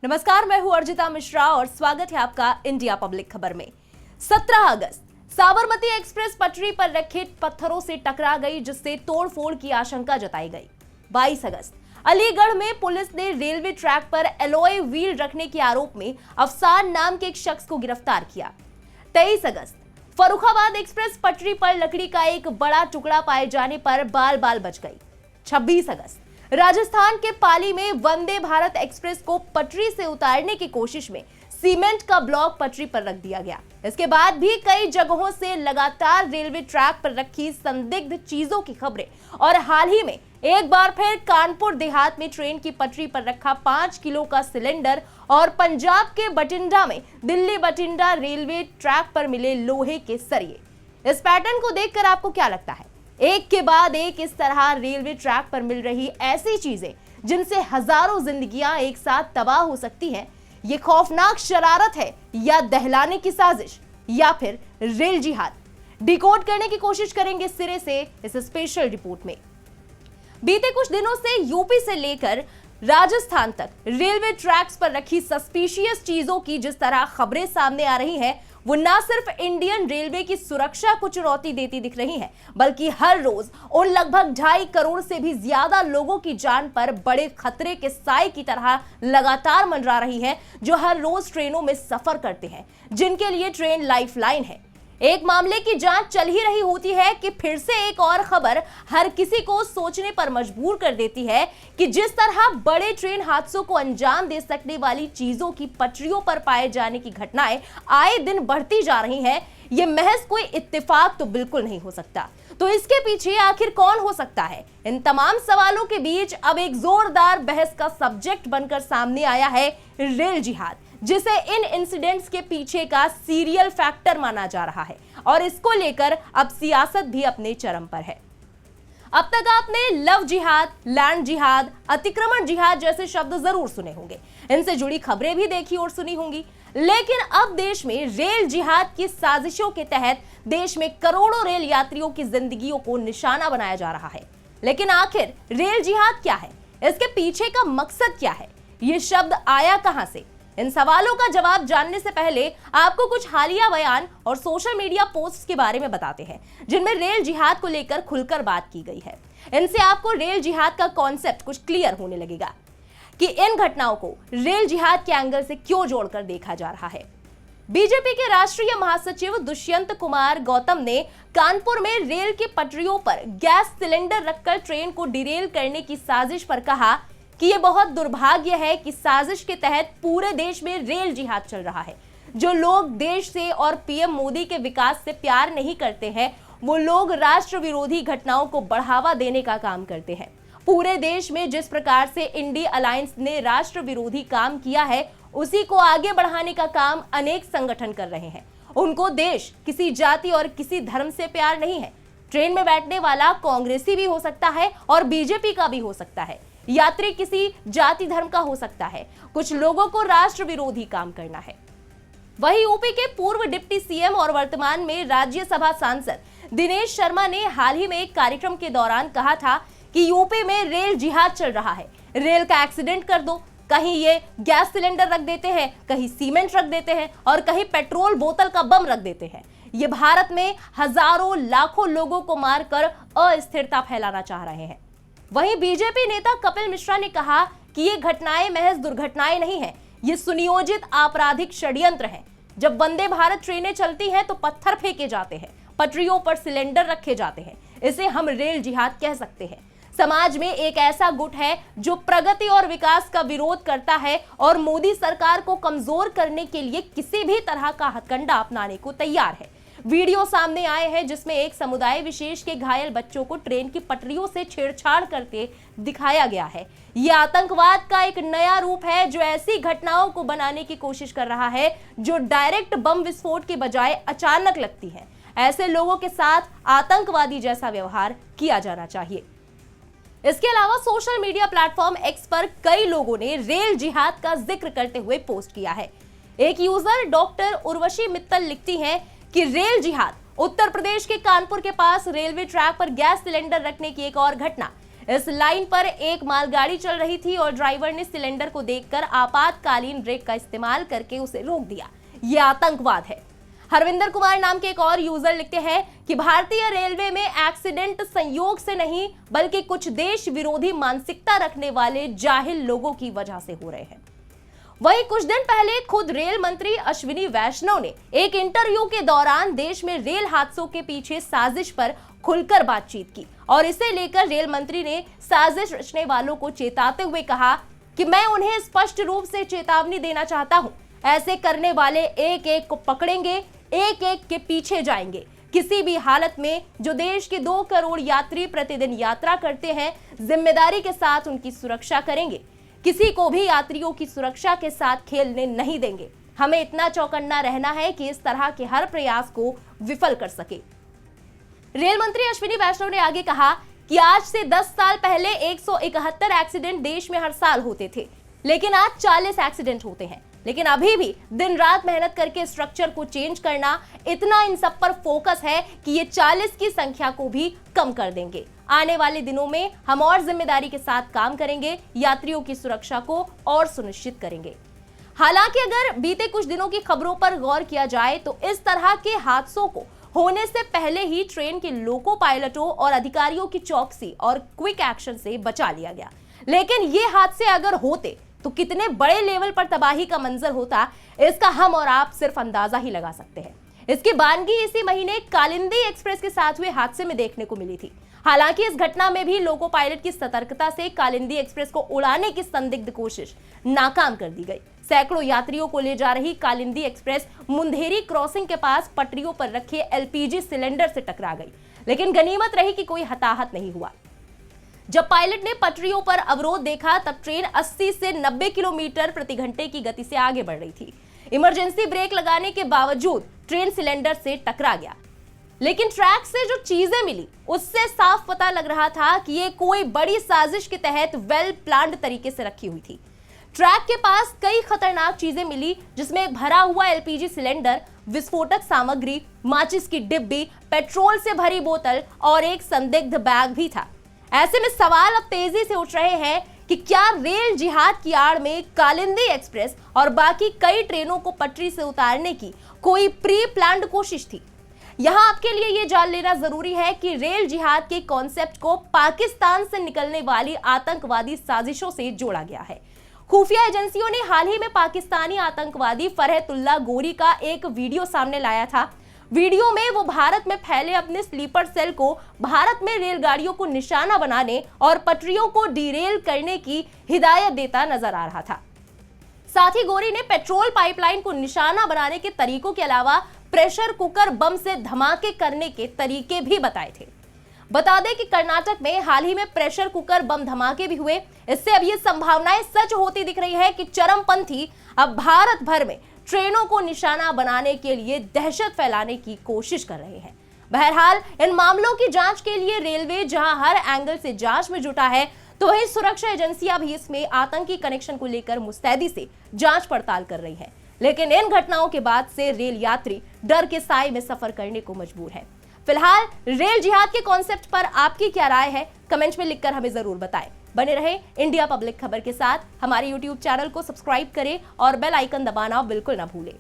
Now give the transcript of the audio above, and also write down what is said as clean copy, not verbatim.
नमस्कार, मैं हूं अर्जिता मिश्रा और स्वागत है आपका इंडिया पब्लिक खबर में। 17 अगस्त साबरमती एक्सप्रेस पटरी पर रखे पत्थरों से टकरा गई, जिससे तोड़फोड़ की आशंका जताई गई। 22 अगस्त अलीगढ़ में पुलिस ने रेलवे ट्रैक पर एलॉय व्हील रखने के आरोप में अफसान नाम के एक शख्स को गिरफ्तार किया। 23 अगस्त फर्रुखाबाद एक्सप्रेस पटरी पर लकड़ी का एक बड़ा टुकड़ा पाए जाने पर बाल बाल बच गई। 26 अगस्त राजस्थान के पाली में वंदे भारत एक्सप्रेस को पटरी से उतारने की कोशिश में सीमेंट का ब्लॉक पटरी पर रख दिया गया। इसके बाद भी कई जगहों से लगातार रेलवे ट्रैक पर रखी संदिग्ध चीजों की खबरें और हाल ही में एक बार फिर कानपुर देहात में ट्रेन की पटरी पर रखा 5 किलो का सिलेंडर और पंजाब के बठिंडा में दिल्ली बठिंडा रेलवे ट्रैक पर मिले लोहे के सरिये। इस पैटर्न को देखकर आपको क्या लगता है? एक के बाद एक इस तरह रेलवे ट्रैक पर मिल रही ऐसी चीजें जिनसे हजारों जिंदगियां एक साथ तबाह हो सकती हैं। ये खौफनाक शरारत है या दहलाने की साजिश या फिर रेल जिहाद? डिकोड करने की कोशिश करेंगे सिरे से इस स्पेशल रिपोर्ट में। बीते कुछ दिनों से यूपी से लेकर राजस्थान तक रेलवे ट्रैक्स पर रखी सस्पिशियस चीजों की जिस तरह खबरें सामने आ रही हैं, वो ना सिर्फ इंडियन रेलवे की सुरक्षा को चुनौती देती दिख रही है, बल्कि हर रोज उन लगभग 2.5 करोड़ से भी ज्यादा लोगों की जान पर बड़े खतरे के साए की तरह लगातार मंडरा रही है, जो हर रोज ट्रेनों में सफर करते हैं, जिनके लिए ट्रेन लाइफलाइन है। एक मामले की जांच चल ही रही होती है कि फिर से एक और खबर हर किसी को सोचने पर मजबूर कर देती है कि जिस तरह बड़े ट्रेन हादसों को अंजाम दे सकने वाली चीजों की पटरियों पर पाए जाने की घटनाएं आए दिन बढ़ती जा रही हैं, ये महज कोई इत्तेफाक तो बिल्कुल नहीं हो सकता। तो इसके पीछे आखिर कौन हो सकता है? इन तमाम सवालों के बीच अब एक जोरदार बहस का सब्जेक्ट बनकर सामने आया है रेल जिहाद, जिसे इन इंसिडेंट्स के पीछे का सीरियल फैक्टर माना जा रहा है और इसको लेकर अब सियासत भी अपने चरम पर है। अब तक आपने लव जिहाद, लैंड जिहाद, अतिक्रमण जिहाद जैसे शब्द जरूर सुने होंगे, इनसे जुड़ी खबरें भी देखी और सुनी होंगी, लेकिन अब देश में रेल जिहाद की साजिशों के तहत देश में करोड़ों रेल यात्रियों की जिंदगियों को निशाना बनाया जा रहा है। लेकिन आखिर रेल जिहाद क्या है? इसके पीछे का मकसद क्या है? ये शब्द आया कहां से? इन सवालों का जवाब जानने से पहले आपको कुछ हालिया बयान और सोशल मीडिया पोस्ट्स के बारे में बताते हैं, जिनमें रेल जिहाद को लेकर खुलकर बात की गई है। इनसे आपको रेल जिहाद का कॉन्सेप्ट कुछ क्लियर होने लगेगा कि इन घटनाओं को रेल जिहाद के एंगल से क्यों जोड़कर देखा जा रहा है। बीजेपी के राष्ट्रीय महासचिव दुष्यंत कुमार गौतम ने कानपुर में रेल की पटरियों पर गैस सिलेंडर रखकर ट्रेन को डिरेल करने की साजिश पर कहा कि यह बहुत दुर्भाग्य है कि साजिश के तहत पूरे देश में रेल जिहाद चल रहा है। जो लोग देश से और पीएम मोदी के विकास से प्यार नहीं करते हैं, वो लोग राष्ट्र विरोधी घटनाओं को बढ़ावा देने का काम करते हैं। पूरे देश में जिस प्रकार से इंडी अलायंस ने राष्ट्र विरोधी काम किया है, उसी को आगे बढ़ाने का काम अनेक संगठन कर रहे हैं। उनको देश, किसी जाति और किसी धर्म से प्यार नहीं है। ट्रेन में बैठने वाला कांग्रेसी भी हो सकता है और बीजेपी का भी हो सकता है। यात्री किसी जाति धर्म का हो सकता है। कुछ लोगों को राष्ट्र विरोधी काम करना है। वहीं यूपी के पूर्व डिप्टी सीएम और वर्तमान में राज्यसभा सांसद दिनेश शर्मा ने हाल ही में एक कार्यक्रम के दौरान कहा था कि यूपी में रेल जिहाद चल रहा है। रेल का एक्सीडेंट कर दो, कहीं ये गैस सिलेंडर रख देते हैं, कहीं सीमेंट रख देते हैं और कहीं पेट्रोल बोतल का बम रख देते हैं। ये भारत में हजारों लाखों लोगों को मारकर अस्थिरता फैलाना चाह रहे हैं। वहीं बीजेपी नेता कपिल मिश्रा ने कहा कि ये घटनाएं महज दुर्घटनाएं नहीं हैं, ये सुनियोजित आपराधिक षड्यंत्र हैं। जब वंदे भारत ट्रेनें चलती हैं तो पत्थर फेंके जाते हैं, पटरियों पर सिलेंडर रखे जाते हैं। इसे हम रेल जिहाद कह सकते हैं। समाज में एक ऐसा गुट है जो प्रगति और विकास का विरोध करता है और मोदी सरकार को कमजोर करने के लिए किसी भी तरह का हथकंडा अपनाने को तैयार है। वीडियो सामने आए हैं जिसमें एक समुदाय विशेष के घायल बच्चों को ट्रेन की पटरियों से छेड़छाड़ करते दिखाया गया है। यह आतंकवाद का एक नया रूप है जो ऐसी घटनाओं को बनाने की कोशिश कर रहा है जो डायरेक्ट बम विस्फोट के बजाय अचानक लगती है। ऐसे लोगों के साथ आतंकवादी जैसा व्यवहार किया जाना चाहिए। इसके अलावा सोशल मीडिया प्लेटफॉर्म एक्स पर कई लोगों ने रेल जिहाद का जिक्र करते हुए पोस्ट किया है। एक यूजर डॉक्टर उर्वशी मित्तल लिखती हैं कि रेल जिहाद उत्तर प्रदेश के कानपुर के पास रेलवे ट्रैक पर गैस सिलेंडर रखने की एक और घटना। इस लाइन पर एक मालगाड़ी चल रही थी और ड्राइवर ने सिलेंडर को देखकर आपातकालीन ब्रेक का इस्तेमाल करके उसे रोक दिया। यह आतंकवाद है। हरविंदर कुमार नाम के एक और यूजर लिखते हैं कि भारतीय रेलवे में एक्सीडेंट संयोग से नहीं बल्कि कुछ देश विरोधी मानसिकता रखने वाले जाहिल लोगों की वजह से हो रहे हैं। वहीं कुछ दिन पहले खुद रेल मंत्री अश्विनी वैष्णव ने एक इंटरव्यू के दौरान देश में रेल हादसों के पीछे साजिश पर खुलकर बातचीत की और इसे लेकर रेल मंत्री ने साजिश रचने वालों को चेताते हुए कहा कि मैं उन्हें स्पष्ट रूप से चेतावनी देना चाहता हूं, ऐसे करने वाले एक एक को पकड़ेंगे, एक एक के पीछे जाएंगे। किसी भी हालत में जो देश के 2 करोड़ यात्री प्रतिदिन यात्रा करते हैं, जिम्मेदारी के साथ उनकी सुरक्षा करेंगे। किसी को भी यात्रियों की सुरक्षा के साथ खेलने नहीं देंगे। हमें इतना चौकन्ना रहना है कि इस तरह के हर प्रयास को विफल कर सके। रेल मंत्री अश्विनी वैष्णव ने आगे कहा कि आज से 10 साल पहले 171 एक्सीडेंट देश में हर साल होते थे, लेकिन आज 40 एक्सीडेंट होते हैं। लेकिन अभी भी दिन रात मेहनत करके स्ट्रक्चर को चेंज करना, इतना इन सब पर फोकस है कि ये 40 की संख्या को भी कम कर देंगे। आने वाले दिनों में हम और जिम्मेदारी के साथ काम करेंगे, यात्रियों की सुरक्षा को और सुनिश्चित करेंगे। हालांकि अगर बीते कुछ दिनों की खबरों पर गौर किया जाए तो इस तरह के हादसों को होने से पहले ही ट्रेन के लोको पायलटों और अधिकारियों की चौकसी और क्विक एक्शन से बचा लिया गया। लेकिन ये हादसे अगर होते तो कितने बड़े लेवल पर तबाही का मंजर होता, इसका हम और आप सिर्फ अंदाजा ही लगा सकते हैं। इसकी बानगी इसी महीने कालिंदी एक्सप्रेस के साथ हुए हादसे में देखने को मिली थी। हालांकि इस घटना में भी लोको पायलट की सतर्कता से कालिंदी एक्सप्रेस को उड़ाने की संदिग्ध कोशिश नाकाम कर दी गई। सैकड़ों यात्रियों को ले जा रही कालिंदी एक्सप्रेस मुंधेरी क्रॉसिंग के पास पटरियों पर रखे एलपीजी सिलेंडर से टकरा गई, लेकिन गनीमत रही कि कोई हताहत नहीं हुआ। जब पायलट ने पटरियों पर अवरोध देखा तब ट्रेन 80 से 90 किलोमीटर प्रति घंटे की गति से आगे बढ़ रही थी। इमरजेंसी ब्रेक लगाने के बावजूद ट्रेन सिलेंडर से टकरा गया, लेकिन ट्रैक से जो चीजें मिली उससे साफ पता लग रहा था कि ये कोई बड़ी साजिश के तहत वेल प्लान्ड तरीके से रखी हुई थी। ट्रैक के पास कई खतरनाक चीजें मिली, जिसमें एक भरा हुआ एलपीजी सिलेंडर, विस्फोटक सामग्री, माचिस की डिब्बी, पेट्रोल से भरी बोतल और एक संदिग्ध बैग भी था। ऐसे में सवाल अब तेजी से उठ रहे हैं कि क्या रेल जिहाद की आड़ में कालिंदी एक्सप्रेस और बाकी कई ट्रेनों को पटरी से उतारने की कोई प्री प्लान्ड कोशिश थी। यहां आपके लिए यह जान लेना जरूरी है कि रेल जिहाद के कॉन्सेप्ट को पाकिस्तान से निकलने वाली आतंकवादी साजिशों से जोड़ा गया है। खुफिया एजेंसियों ने हाल ही में पाकिस्तानी आतंकवादी फरहतुल्लाह गोरी का एक वीडियो सामने लाया था। वीडियो में वो भारत में फैले अपने स्लीपर सेल को भारत में रेलगाड़ियों को निशाना बनाने और पटरियों को डीरेल करने की हिदायत देता नजर आ रहा था। साथ ही गोरी ने पेट्रोल पाइपलाइन को निशाना बनाने के तरीकों के अलावा प्रेशर कुकर बम से धमाके करने के तरीके भी बताए थे। बता दें कि कर्नाटक में हाल ही में प्रेशर कुकर बम धमाके भी हुए। इससे अब ये संभावनाएं सच होती दिख रही है कि चरमपंथी अब भारत भर में ट्रेनों को निशाना बनाने के लिए दहशत फैलाने की कोशिश कर रहे हैं। बहरहाल इन मामलों की जांच के लिए रेलवे जहां हर एंगल से जांच में जुटा है, तो वहीं सुरक्षा एजेंसियां भी इसमें आतंकी कनेक्शन को लेकर मुस्तैदी से जांच पड़ताल कर रही है। लेकिन इन घटनाओं के बाद से रेल यात्री डर के साए में सफर करने को मजबूर है। फिलहाल रेल जिहाद के कॉन्सेप्ट पर आपकी क्या राय है, कमेंट्स में लिखकर हमें जरूर बताएं। बने रहे इंडिया पब्लिक खबर के साथ। हमारे YouTube चैनल को सब्सक्राइब करें और बेल आइकन दबाना बिल्कुल ना भूलें।